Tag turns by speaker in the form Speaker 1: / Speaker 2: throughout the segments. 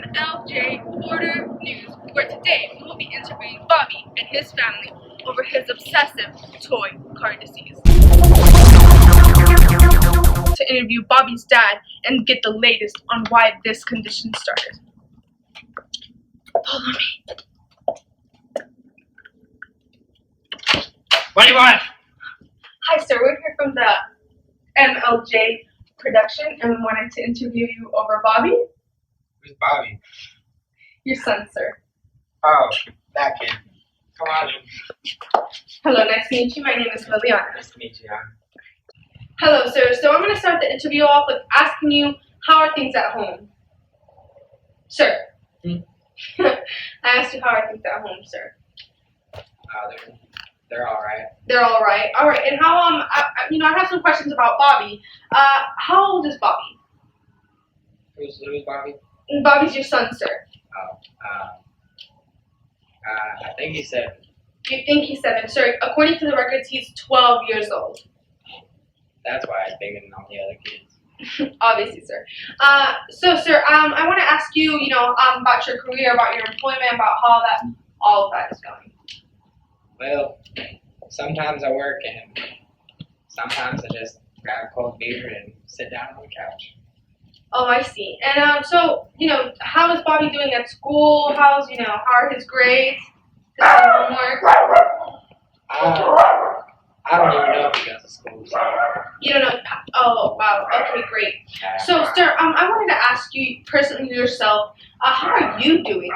Speaker 1: MLJ Porter News, where today we will be interviewing Bobby and his family over his obsessive toy car disease. To interview Bobby's dad and get the latest on why this condition started. Follow me.
Speaker 2: What do you want?
Speaker 1: Hi, sir. We're here from the MLJ production, and we wanted to interview you over Bobby,
Speaker 2: Who's Bobby?
Speaker 1: your son, sir.
Speaker 2: Oh, that kid. Come on in.
Speaker 1: Hello, nice to meet you. My name is Liliana.
Speaker 2: Nice to meet you, Jan.
Speaker 1: Hello, sir. So I'm going to start the interview off with asking you, how are things at home? Sir. I asked you, how are things at home, sir?
Speaker 2: They're all right.
Speaker 1: They're all right. All right. And how I have some questions about Bobby. How old is Bobby?
Speaker 2: Who's Bobby?
Speaker 1: Bobby's your son, sir.
Speaker 2: I think he's 7.
Speaker 1: You think he's 7, sir? According to the records, he's 12 years old.
Speaker 2: That's why he's bigger than all the other kids.
Speaker 1: Obviously, sir. So, sir, I want to ask you, about your career, about your employment, about how all of that is going.
Speaker 2: Well, sometimes I work and sometimes I just grab a cold beer and sit down on the couch.
Speaker 1: Oh, I see. And so, how is Bobby doing at school? How are his grades? His homework?
Speaker 2: I don't even know if he goes to school, so.
Speaker 1: You don't know? Oh, wow. Okay, great. So, sir, I wanted to ask you personally yourself, how are you doing?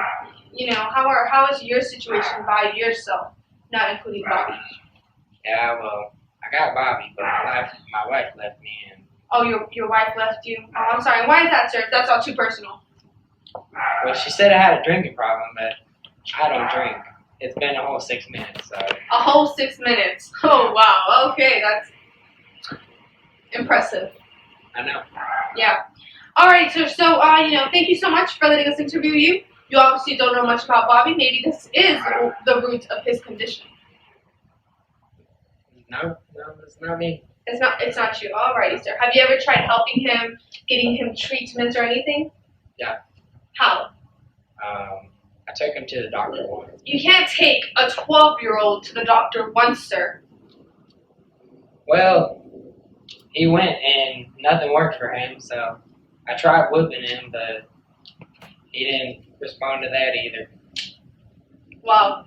Speaker 1: How is your situation by yourself, not including Bobby?
Speaker 2: Yeah, well, I got Bobby, but my wife left me and.
Speaker 1: Oh, your wife left you? Oh, I'm sorry. Why is that, sir? That's all too personal.
Speaker 2: Well, she said I had a drinking problem, but I don't drink. It's been a whole 6 minutes, so.
Speaker 1: A whole 6 minutes. Oh, wow. Okay, that's impressive.
Speaker 2: I know.
Speaker 1: Yeah. All right, sir. So, thank you so much for letting us interview you. You obviously don't know much about Bobby. Maybe this is the root of his condition.
Speaker 2: No, it's not me.
Speaker 1: It's not you. All righty, sir. Have you ever tried helping him, getting him treatment or anything?
Speaker 2: Yeah.
Speaker 1: How?
Speaker 2: I took him to the doctor once.
Speaker 1: You can't take a 12-year-old to the doctor once, sir.
Speaker 2: Well, he went and nothing worked for him, so I tried whooping him, but he didn't respond to that either.
Speaker 1: Wow.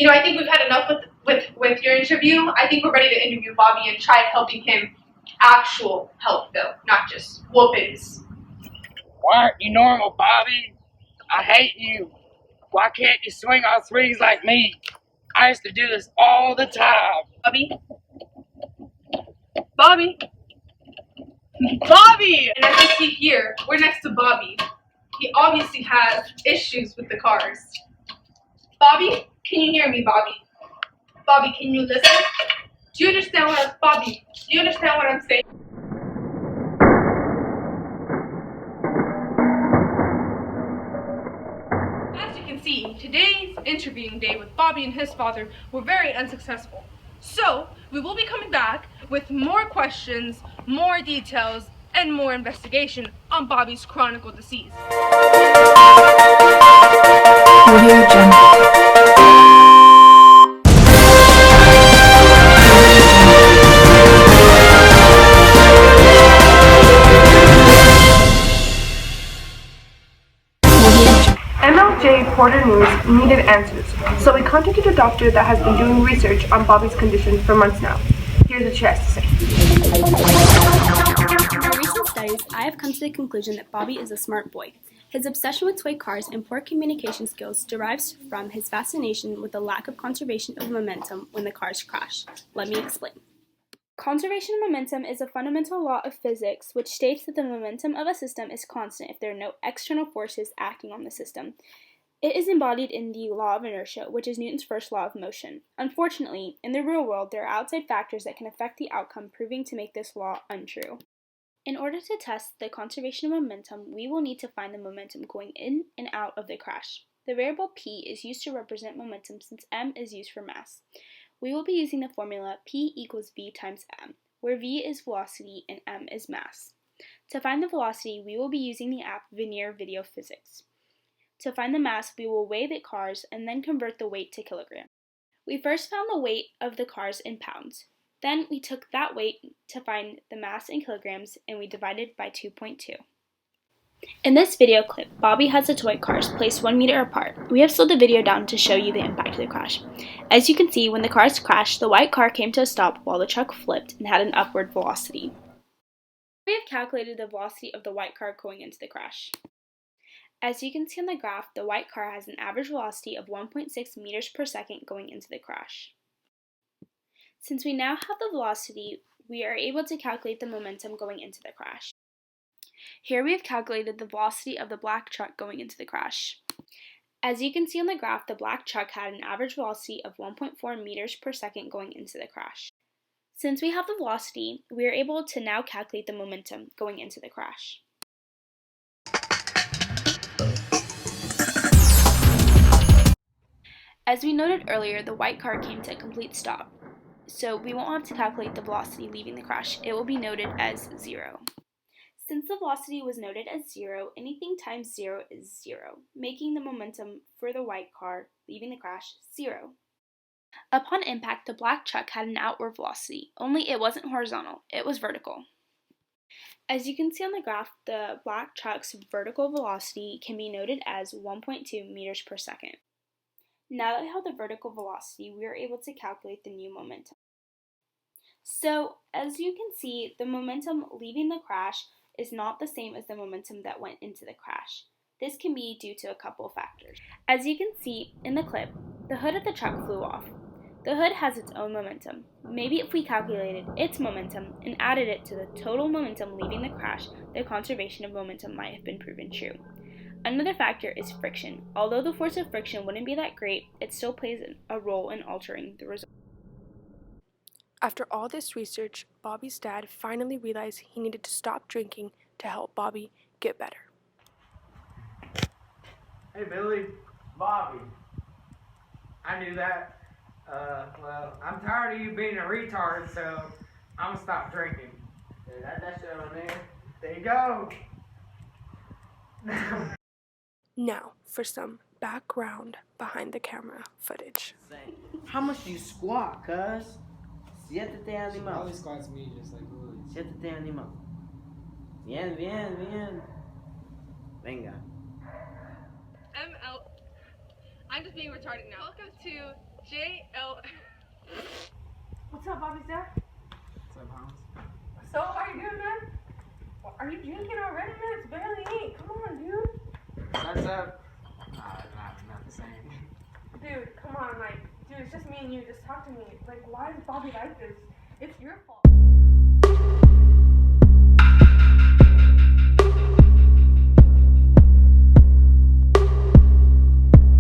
Speaker 1: I think we've had enough with your interview. I think we're ready to interview Bobby and try helping him actual help, though, not just whoopings.
Speaker 3: Why aren't you normal, Bobby? I hate you. Why can't you swing all threes like me? I used to do this all the time.
Speaker 1: Bobby? Bobby? Bobby! And as you see here, we're next to Bobby. He obviously has issues with the cars. Bobby? Can you hear me, Bobby? Bobby, can you listen? Do you understand Bobby, do you understand what I'm saying? As you can see, today's interviewing day with Bobby and his father were very unsuccessful. So, we will be coming back with more questions, more details, and more investigation on Bobby's chronic disease.
Speaker 4: Audio Jungle.
Speaker 1: MLJ Porter News needed answers, so we contacted a doctor that has been doing research on Bobby's condition for months now. Here's what she has to say.
Speaker 5: In recent studies, I have come to the conclusion that Bobby is a smart boy. His obsession with toy cars and poor communication skills derives from his fascination with the lack of conservation of momentum when the cars crash. Let me explain. Conservation of momentum is a fundamental law of physics which states that the momentum of a system is constant if there are no external forces acting on the system. It is embodied in the law of inertia, which is Newton's first law of motion. Unfortunately, in the real world, there are outside factors that can affect the outcome, proving to make this law untrue. In order to test the conservation of momentum, we will need to find the momentum going in and out of the crash. The variable p is used to represent momentum since m is used for mass. We will be using the formula P equals V times m, where V is velocity and m is mass. To find the velocity, we will be using the app Veneer Video Physics. To find the mass, we will weigh the cars and then convert the weight to kilograms. We first found the weight of the cars in pounds. Then we took that weight to find the mass in kilograms and we divided by 2.2. In this video clip, Bobby has the toy cars placed 1 meter apart. We have slowed the video down to show you the impact of the crash. As you can see, when the cars crashed, the white car came to a stop while the truck flipped and had an upward velocity. We have calculated the velocity of the white car going into the crash. As you can see on the graph, the white car has an average velocity of 1.6 meters per second going into the crash. Since we now have the velocity, we are able to calculate the momentum going into the crash. Here we have calculated the velocity of the black truck going into the crash. As you can see on the graph, the black truck had an average velocity of 1.4 meters per second going into the crash. Since we have the velocity, we are able to now calculate the momentum going into the crash. As we noted earlier, the white car came to a complete stop, so we won't have to calculate the velocity leaving the crash. It will be noted as 0. Since the velocity was noted as 0, anything times 0 is 0, making the momentum for the white car leaving the crash 0. Upon impact, the black truck had an outward velocity, only it wasn't horizontal, it was vertical. As you can see on the graph, the black truck's vertical velocity can be noted as 1.2 meters per second. Now that we have the vertical velocity, we are able to calculate the new momentum. So, as you can see, the momentum leaving the crash is not the same as the momentum that went into the crash. This can be due to a couple of factors. As you can see in the clip, the hood of the truck flew off. The hood has its own momentum. Maybe if we calculated its momentum and added it to the total momentum leaving the crash, the conservation of momentum might have been proven true. Another factor is friction. Although the force of friction wouldn't be that great, it still plays a role in altering the result.
Speaker 6: After all this research, Bobby's dad finally realized he needed to stop drinking to help Bobby get better.
Speaker 7: Hey Billy, Bobby. I knew that. Well, I'm tired of you being a retard, so I'm gonna stop drinking. That shit on there. There you go.
Speaker 6: Now for some background behind the camera footage.
Speaker 8: How much do you squat, cuz? Siéntate, animal.
Speaker 2: Probably squats me just like Willie.
Speaker 8: Siéntate, animal. Bien, bien, bien. Venga.
Speaker 1: ML. I'm just being retarded now. Welcome to JL.
Speaker 9: What's up, Bobby's dad?
Speaker 2: What's up, Hans?
Speaker 9: So, how you doing, man? Are you drinking already, man? It's barely 8. Come on, dude.
Speaker 2: What's up? Not the same.
Speaker 9: Dude, come on, like, dude, it's just me and you. Just talk to me. Like, why is Bobby like this? It's your fault.